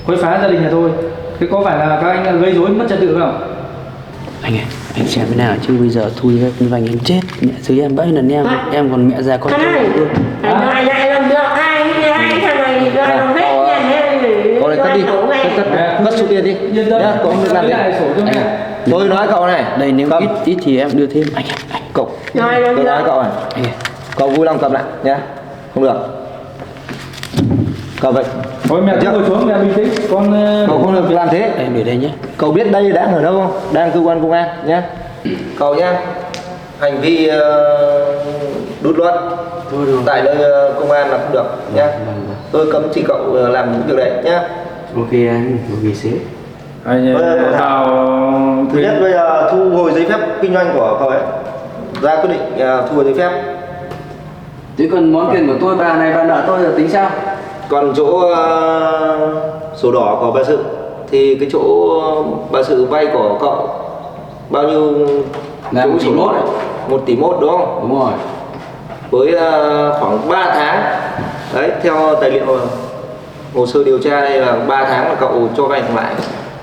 quấy phá gia đình nhà tôi. Thế có phải là các anh gây rối mất trật tự không? Anh ơi, anh xem thế nào chứ bây giờ thui ra kinh doanh anh chết. Mẹ dưới em bẫy lần em còn mẹ già con Thằng này, anh lại làm được hai thằng này ra làm hết tiền. Cậu này cất đi, cất số tiền đi nhá, cậu không được làm gì. Tôi nói cậu này, đây nếu ít thì em đưa thêm. Anh cậu, tôi nói cậu này, cậu vui lòng cầm lại nhá, không được. Cậu vậy. Thôi mẹ ngồi xuống, mẹ bình tĩnh. Cậu không được làm thế. em để đây nhé. Cậu biết đây đang ở đâu không? Đang cơ quan công an nhé. Cậu nhé, hành vi đút luận tại nơi công an là không được nhé. Tôi cấm chỉ cậu làm những việc đấy nhé. Ok anh, ok sếp. Anh vào thứ nhất bây giờ thu hồi giấy phép kinh doanh của cậu ấy, ra quyết định thu hồi giấy phép. Thế còn món tiền của tôi bà này bà nợ tôi là tính sao? Còn chỗ sổ đỏ của bà Sự thì cái chỗ bà Sự vay của cậu bao nhiêu? Là 1 tỷ 1 1 tỷ 1 đúng không? Đúng rồi. Với khoảng 3 tháng. Đấy, theo tài liệu hồ sơ điều tra đây là 3 tháng là cậu cho vay lại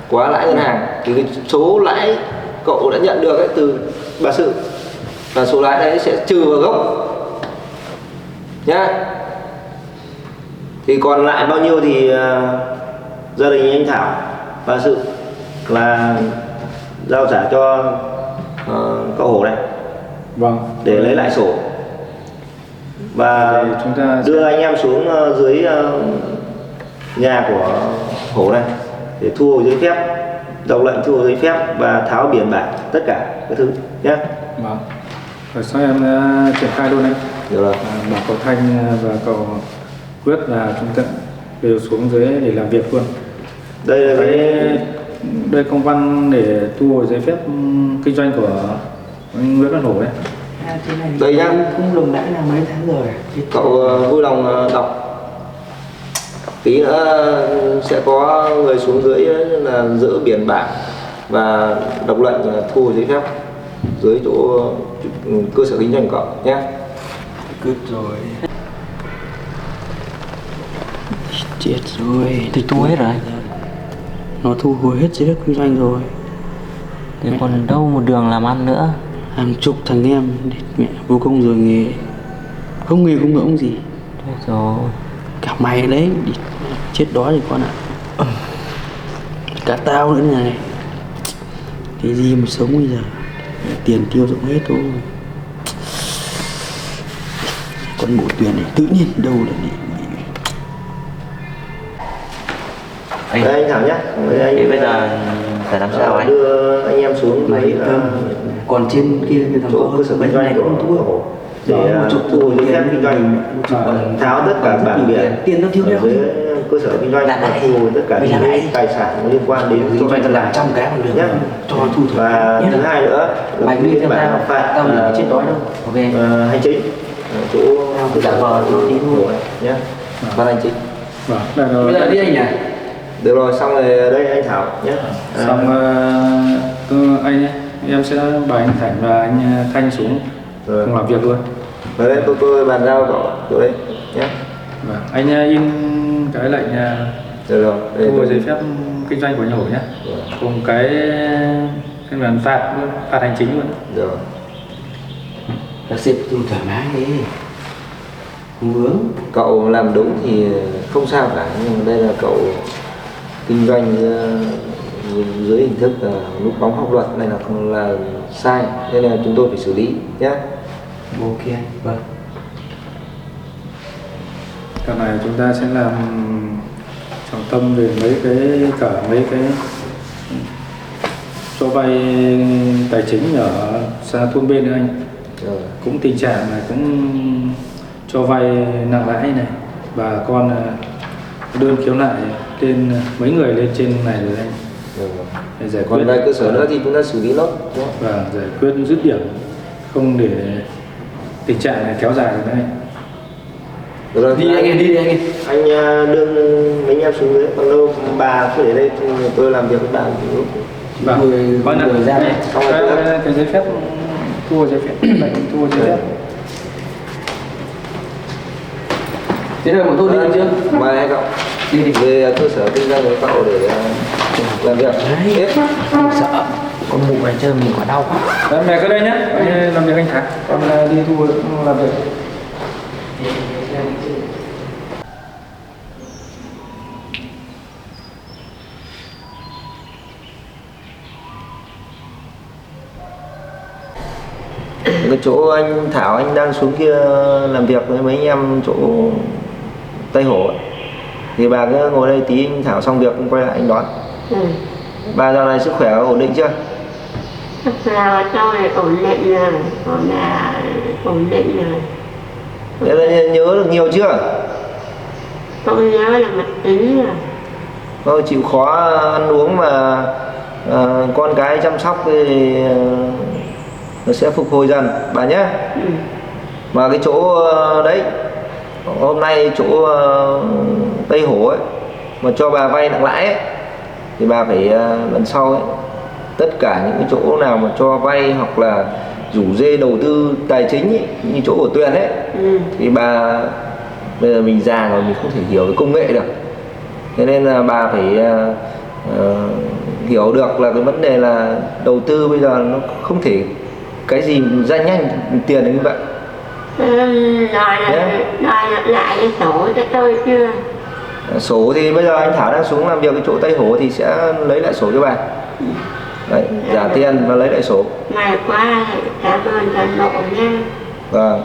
quá lãi ngân hàng, thì cái số lãi cậu đã nhận được ấy, từ bà Sự và số lãi đấy sẽ trừ vào gốc nhá. Thì còn lại bao nhiêu thì gia đình anh Thảo và Sự là giao trả cho cậu Hổ này. Vâng. Để lấy lại sổ và chúng ta đưa anh em xuống dưới nhà của Hổ này để thu hồi giấy phép, đọc lệnh thu hồi giấy phép và tháo biển bảng tất cả các thứ nhé. Vâng. Rồi sau em triển khai luôn anh. Được rồi. Bảo cậu Thanh và cậu Quyết là chúng ta đều xuống dưới để làm việc luôn. Đây là đây công văn để thu hồi giấy phép kinh doanh của anh Nguyễn Văn Hổ đấy. đây nhá. Không lồng lãi là mấy tháng rồi. Cậu vui lòng đọc. Tí nữa sẽ có người xuống dưới là dỡ biển bảng và đọc lệnh thu hồi giấy phép dưới chỗ cơ sở kinh doanh của cậu nhé. Cướp rồi. Chết rồi. Thì thu hết rồi. Nó thu hồi hết giấy phép kinh doanh rồi. Thế còn đâu một đường làm ăn nữa. Hàng chục thằng em mẹ vô công rồi nghề. Không nghề không ngưỡng gì. Thế rồi. Cả mày đấy chết đói thì con ạ. Cả tao nữa này. Cái gì mà sống bây giờ. Tiền tiêu dụng hết thôi. Con bộ tuyển này tự nhiên đâu là Đây anh Thảo nhé. Thì bây giờ phải làm sao anh? Đưa anh em xuống lấy còn trên kia cái thằng chỗ cơ sở kinh doanh của Hổ để thu hồi giấy phép kinh doanh, tháo tất cả bảng biển tiền nó thiếu dưới cơ sở kinh doanh và thu hồi tất cả những cái tài sản liên quan đến kinh doanh làm trăm cái còn được nhé. cho thu thập. Và thứ hai nữa là mày cái đi theo bản tao phạt tao bị chết đói đâu. Ok. hành chính ở chỗ Tao giả vờ nó đi thôi nhé, phạt hành chính. Vâng, đây rồi. bây giờ đi anh nhỉ. Được rồi, xong rồi đây anh Thảo nhé. Xong anh ấy, em sẽ bảo anh Thành và anh Thanh xuống Rồi. cùng làm việc luôn. Và đây tôi bàn giao cậu chỗ đấy nhé. Vâng, anh in cái lệnh Được rồi. Đây thu tôi- giấy phép kinh doanh của anh Hổ nhé, Rồi. cùng cái bản phạt luôn, phạt hành chính luôn. Rồi. Là xếp tôi thoải mái đi. Không vướng. Cậu làm đúng thì không sao cả, nhưng mà đây là cậu kinh doanh dưới hình thức núp bóng pháp luật này là không là sai, nên là chúng tôi phải xử lý nhé. Ok anh. Vâng. Cái này chúng ta sẽ làm trọng tâm về mấy cái cho vay tài chính ở xã thôn bên nữa anh. Rồi. Cũng tình trạng là cũng cho vay nặng lãi này, bà con đơn khiếu nại lên mấy người lên trên này rồi anh, Rồi. để giải quyết. Còn vài cơ sở nữa thì chúng ta xử lý nốt nhé. Và giải quyết dứt điểm, không để tình trạng này kéo dài nữa anh. Được rồi, Đi anh em đi anh em. anh đưa mấy anh em xuống dưới, còn đâu bà cứ để đây tôi làm việc với bà. Vâng, Người- coi là người ra đây. Xong rồi cái giấy phép thu hồi giấy phép, lệnh thu hồi giấy phép. Thế rồi bọn tôi đi chưa? Mời hai cậu Đi đi. về cơ sở kinh doanh của cậu để làm việc. Tiếp. Sợ con mụ này chơi mình quả đau quá. Đấy, mẹ cứ đây nhé, anh làm việc anh Thắng, còn đi thu hồi làm việc. Cái chỗ anh Thảo anh đang xuống kia làm việc với mấy anh em chỗ Tây Hồ ấy. Thì bà cứ ngồi đây tí, anh Thảo xong việc anh quay lại anh đón. Ừ. Bà dạo này sức khỏe ổn định chưa? Là tôi ổn định rồi, còn là ổn định rồi. Thế là nhớ được nhiều chưa? Tôi nhớ là mặt tính rồi. Thôi chịu khó ăn uống mà con cái chăm sóc thì nó sẽ phục hồi dần bà nhé. Ừ. Mà cái chỗ đấy hôm nay chỗ Tây Hồ ấy mà cho bà vay nặng lãi ấy, thì bà phải lần sau ấy, tất cả những cái chỗ nào mà cho vay hoặc là rủ dê đầu tư tài chính ấy, như chỗ của Tuyền ấy, Ừ. thì bà bây giờ mình già rồi mình không thể hiểu cái công nghệ được, thế nên là bà phải hiểu được là cái vấn đề là đầu tư bây giờ nó không thể cái gì ra nhanh tiền đến như vậy. Nói lại cái sổ cho tôi chưa? Sổ thì bây giờ anh Thảo đang xuống làm việc cái chỗ Tây Hồ thì sẽ lấy lại sổ cho bà. Đấy, trả tiền và lấy lại sổ. May quá, cảm ơn toàn bộ nha. Vâng.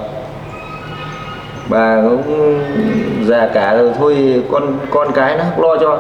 Bà cũng già cả rồi thôi, con cái nó lo cho.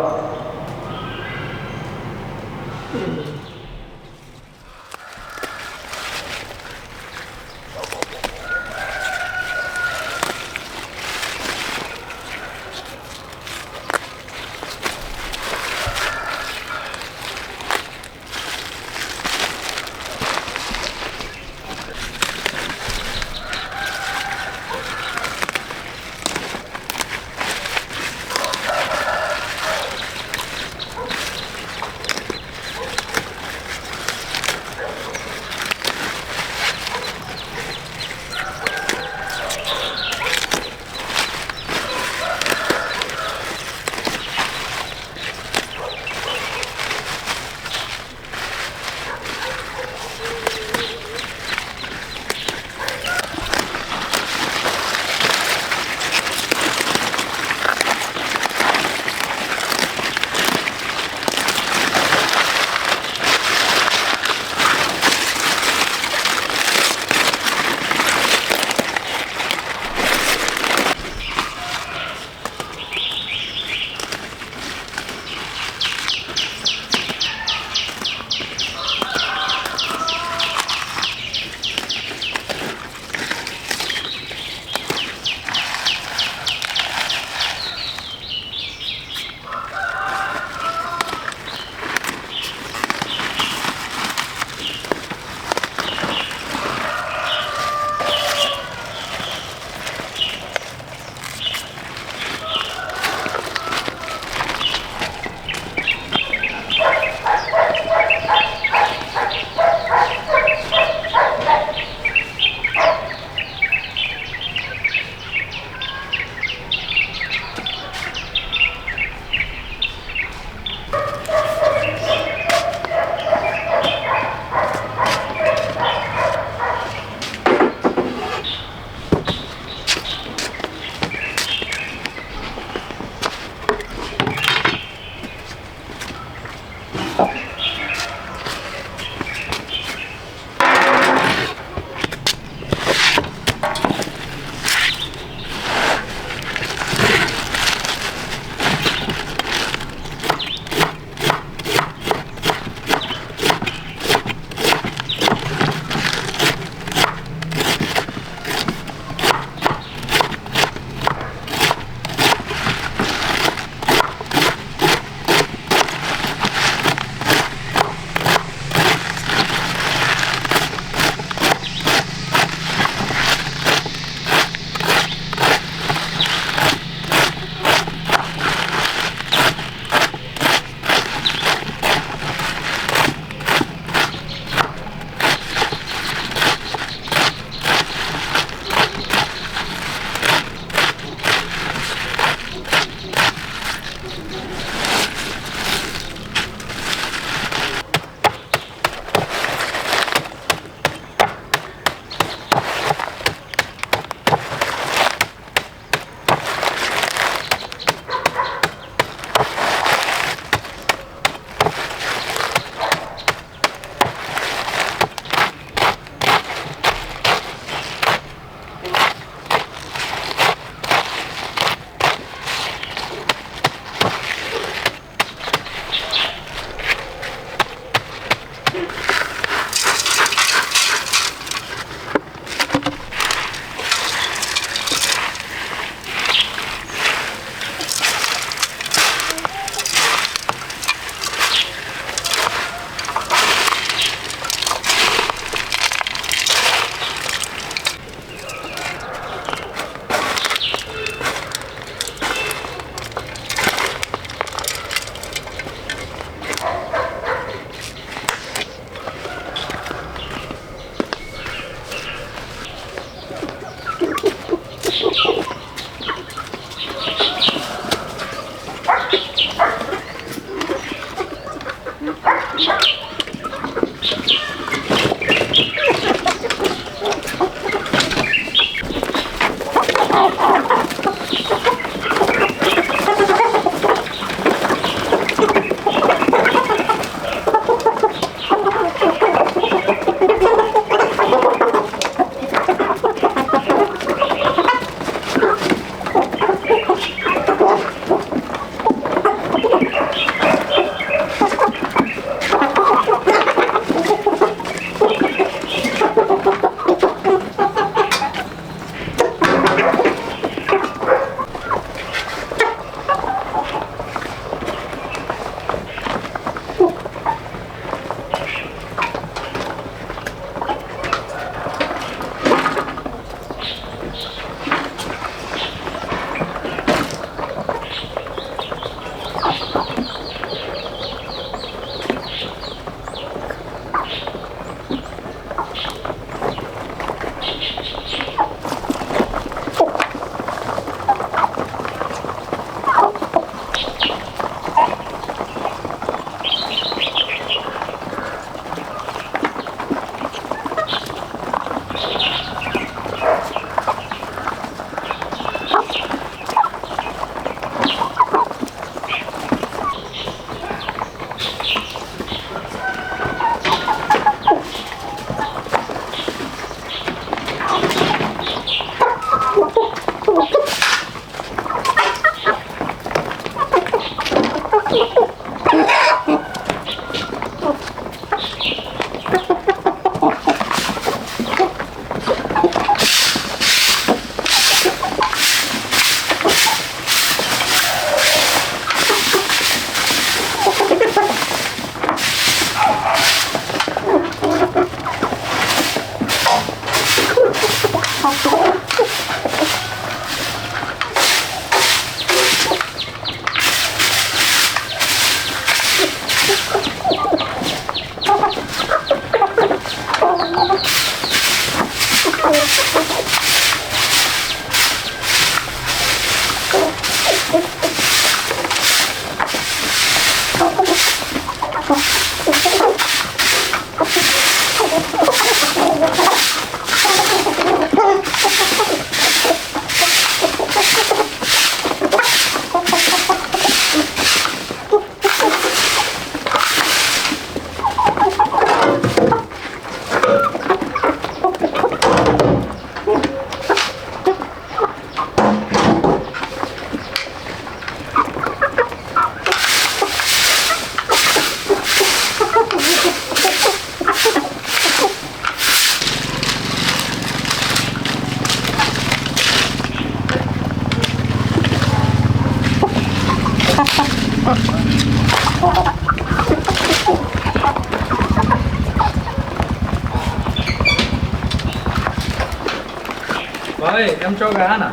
ơi, em cho gà nào.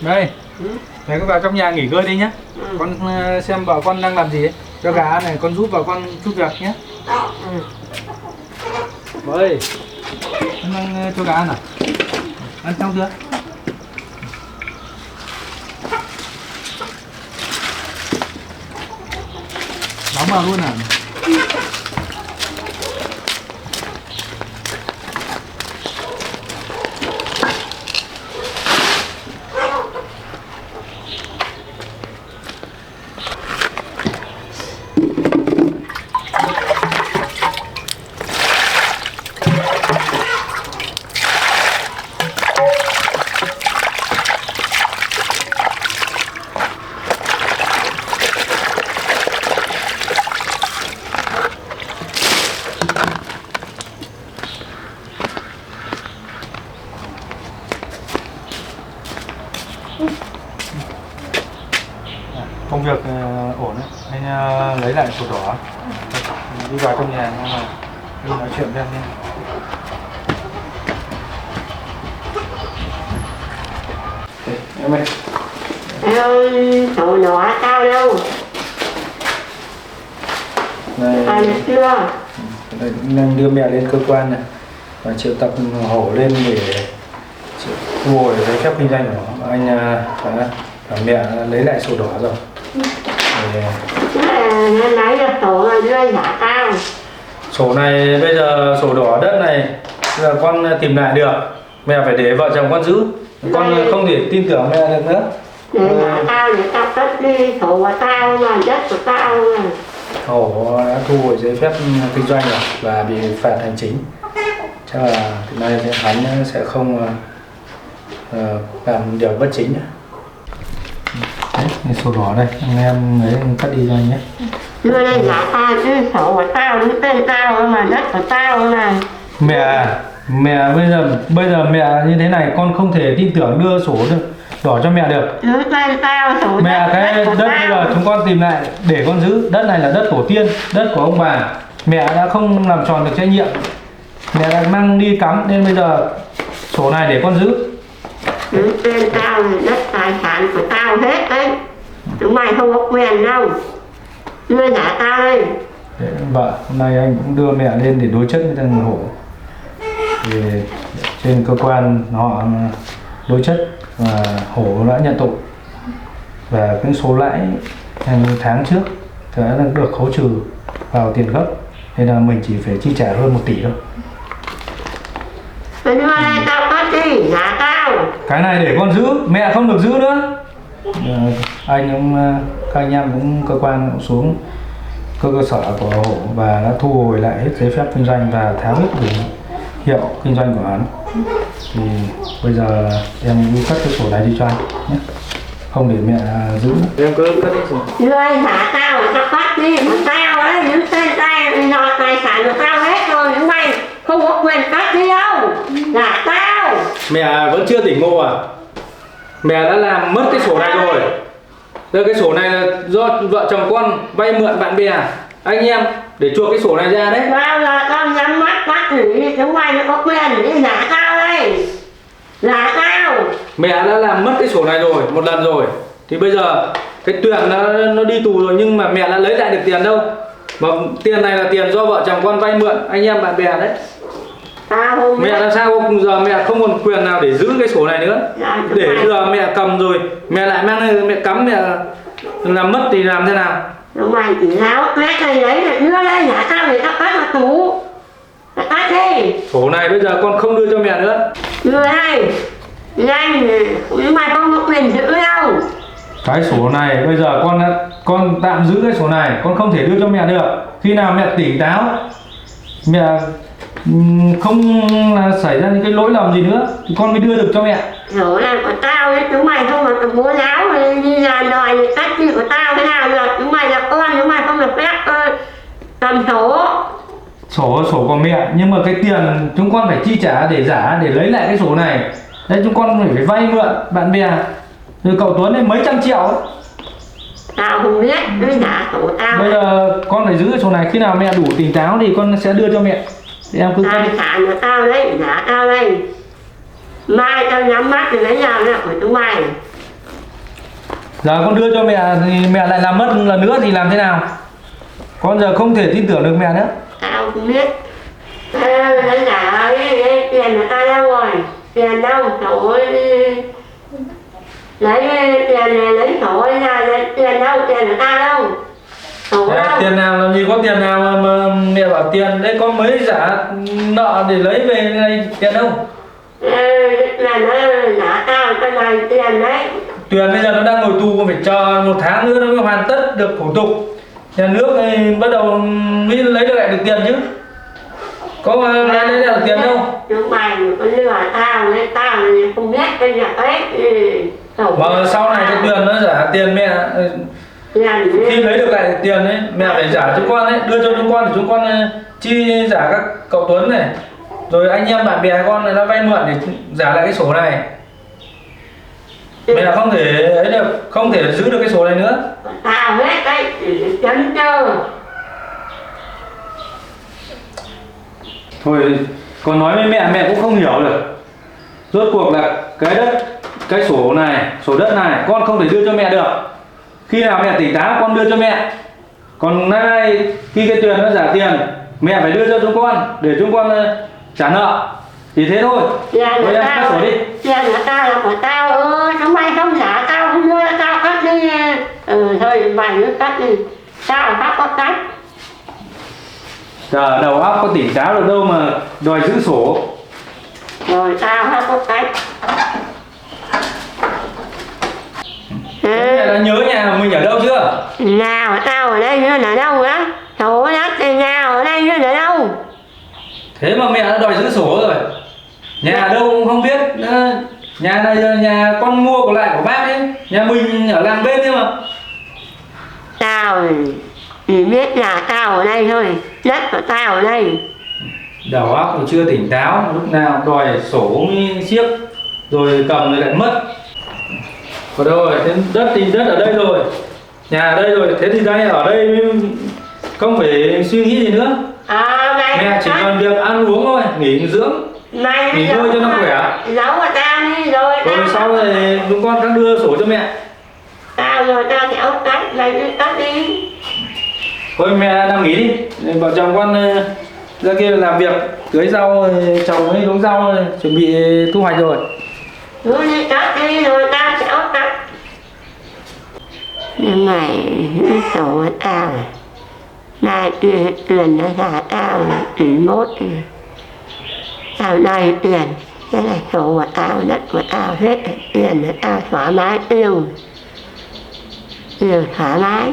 Đây, mẹ cứ vào trong nhà nghỉ ngơi đi nhá. Con xem vợ con đang làm gì ấy. Cho gà này, con giúp vợ con chút việc nhé. Vợ ơi, con đang cho gà ăn à? Ăn xong chưa? Đóng vào luôn à? Công việc ổn đấy, anh lấy lại sổ đỏ. Đi vào trong nhà nhưng mà đi nói chuyện với em nhé. Em ơi. Em sổ đỏ tao đâu? Này, Được chưa? đây cũng đang đưa mẹ lên cơ quan này và triệu tập Hổ lên để thu hồi giấy phép kinh doanh của nó. Anh và mẹ lấy lại sổ đỏ rồi. Nên lấy được sổ rồi đưa trả tao. Sổ này bây giờ sổ đỏ đất này là con tìm lại được, mẹ phải để vợ chồng con giữ, con không thể tin tưởng mẹ được nữa. Để trả tao để tao cất đi sổ của tao mà, đất của tao mà. Hổ đã thu hồi giấy phép kinh doanh rồi và bị phạt hành chính. Chắc là từ nay hắn sẽ không làm điều bất chính nữa. Đấy, sổ đỏ đây, anh em lấy cắt đi cho anh nhé. Đưa đây trả tao chứ sổ của tao, đứng tên tao mà, đất của tao mà. Mẹ bây giờ mẹ như thế này con không thể tin tưởng đưa sổ đỏ cho mẹ được. Đứng tên tao, sổ Mẹ cái đất bây giờ chúng con tìm lại để con giữ. Đất này là đất tổ tiên, đất của ông bà. Mẹ đã không làm tròn được trách nhiệm, mẹ đã mang đi cắm nên bây giờ sổ này để con giữ. Đứng tên tao là đất tài sản của tao hết đấy. Chúng mày không có quyền đâu. Đưa trả tao đây. Vợ, hôm nay anh cũng đưa mẹ lên để đối chất với thằng Hổ. Thì trên cơ quan họ đối chất và Hổ đã nhận tội. Và cái số lãi tháng trước thì đã được khấu trừ vào tiền gốc. Nên là mình chỉ phải chi trả hơn 1 tỷ thôi. Mày đưa đây tao cất đi, trả tao. Cái này để con giữ, mẹ không được giữ nữa. Anh cũng các anh em cũng cơ quan cũng xuống cơ sở của Hổ và đã thu hồi lại hết giấy phép kinh doanh và tháo hết biển hiệu kinh doanh của hắn. Thì bây giờ em đi cắt cái sổ này đi cho anh nhé, không để mẹ giữ nữa. Em cứ cắt đi sổ. Đưa đây trả tao, tao cất đi, của tao đấy, những tên tao, tài sản của tao hết rồi, những mày không có quyền cất đi đâu. Trả tao. Mẹ vẫn chưa tỉnh ngộ à? Mẹ đã làm mất cái sổ này rồi. Đây, cái sổ này là do vợ chồng con vay mượn bạn bè, anh em để chuộc cái sổ này ra đấy. Bao giờ con nhắm mắt bắt nghỉ, chúng mày nó có quyền đi trả tao đây. Trả tao. Mẹ đã làm mất cái sổ này rồi, một lần rồi. Thì bây giờ cái Tuyền nó đi tù rồi nhưng mà mẹ đã lấy lại được tiền đâu. Mà tiền này là tiền do vợ chồng con vay mượn, anh em bạn bè đấy. Mẹ làm sao giờ mẹ không còn quyền nào để giữ cái sổ này nữa. Để giờ mẹ cầm rồi mẹ lại mang lên mẹ cắm, mẹ làm mất thì làm thế nào? Chúng mày chỉ láo mẹ này đấy là đưa đây trả tao để tao cất vào tủ. Cất đi. Sổ này bây giờ con không đưa cho mẹ nữa. Đưa đây. Nhanh, chúng mày không có quyền giữ đâu. Cái sổ này bây giờ con tạm giữ cái sổ này, con không thể đưa cho mẹ được. Khi nào mẹ tỉnh táo, mẹ không xảy ra những cái lỗi lầm gì nữa thì con mới đưa được cho mẹ. Sổ này của tao ấy, chúng mày không được bố láo đi làm đòi cách gì của tao thế nào được. Chúng mày là con, chúng mày không được phép cầm sổ. Sổ của mẹ, nhưng mà cái tiền chúng con phải chi trả để giả để lấy lại cái sổ này. Đấy, chúng con phải vay mượn bạn bè Rồi cậu Tuấn ấy mấy trăm triệu ấy. Tao không biết, nó trả sổ tao. Bây giờ con phải giữ cái sổ này, khi nào mẹ đủ tỉnh táo thì con sẽ đưa cho mẹ. Thì em cứ Tài sản của tao đấy, trả tao đây. Mai tao nhắm mắt thì lấy nào là của chúng mày. giờ con đưa cho mẹ thì mẹ lại làm mất lần nữa thì làm thế nào? Con giờ không thể tin tưởng được mẹ nữa. Tao không biết. Lấy trả cái tiền của tao đâu rồi? Tiền đâu? Sổ lấy tiền này, lấy sổ ra, lấy tiền đâu? Tiền của tao đâu? Sổ đâu? Tiền nào làm gì có tiền nào mà mẹ bảo tiền đấy con mới trả nợ để lấy về này tiền đâu? Là nó trả tao cái này tiền đấy. Tuyền bây giờ nó đang ngồi tù, còn phải chờ 1 tháng nữa nó mới hoàn tất được thủ tục. Nhà nước thì bắt đầu mới lấy được lại được tiền chứ. Có lấy được tiền đâu. Chúng mày có lừa tao đấy, tao không biết cái việc ấy. Mà sau này cái Tuyền nó trả tiền mẹ, khi lấy được lại tiền ấy mẹ phải trả cho con ấy, đưa cho chúng con để chúng con chi trả các cậu Tuấn này, rồi anh em bạn bè con này nó vay mượn để trả lại cái sổ này. Mẹ không thể ấy được, không thể giữ được cái sổ này nữa. Tao hết đấy, chấn chưa. Thôi con nói với mẹ cũng không hiểu được. Rốt cuộc là cái đất, cái sổ này, sổ đất này con không thể đưa cho mẹ được. Khi nào mẹ tỉnh táo con đưa cho mẹ. Còn nay khi cái Tuyền nó trả tiền, mẹ phải đưa cho chúng con để chúng con trả nợ. Thì thế thôi. Tiền Thôi của em tao, cắt sổ đi. tiền của tao là của tao. Chúng mày không trả tao không đưa tao cắt đi. Thôi mày cứ cắt đi. Tao cắt có cắt. Giờ đầu óc có tỉnh táo được đâu mà đòi giữ sổ. Rồi tao cắt có cắt. Mẹ đã nhớ nhà mình ở đâu chưa? Nhà của tao ở đây chứ ở đâu á? Sổ đất thì nhà ở đây chứ ở đâu? Thế mà mẹ đã đòi giữ sổ rồi. Nhà ở đâu cũng không biết. Nhà này là nhà con mua của lại của bác ấy. Nhà mình ở làng bên ấy mà. Tao chỉ biết nhà tao ở đây thôi. Đất của tao ở đây. Đầu óc còn chưa tỉnh táo, lúc nào đòi sổ mới siếc, rồi cầm rồi lại mất. Có đâu rồi, thế đất thì đất ở đây rồi, nhà ở đây rồi, thế thì đây ở đây không phải suy nghĩ gì nữa. Mẹ chỉ cần việc ăn uống thôi, nghỉ dưỡng, nghỉ ngơi cho nó khỏe. Giấu của tao đi rồi. Rồi sau này chúng con sẽ đưa sổ cho mẹ. Tao rồi tao kéo cắt, mày cứ cắt đi. Thôi mẹ nằm nghỉ đi, vợ chồng con ra kia làm việc, tưới rau, trồng ấy đống rau, chuẩn bị thu hoạch rồi. Cứ đi cắt đi rồi tao kéo cắt. Nhưng mày sổ của tao này tiền nó trả tao 1 tao đây tiền, cái này sổ của tao, đất của tao hết, tiền của tao thoải mái yêu thoải mái.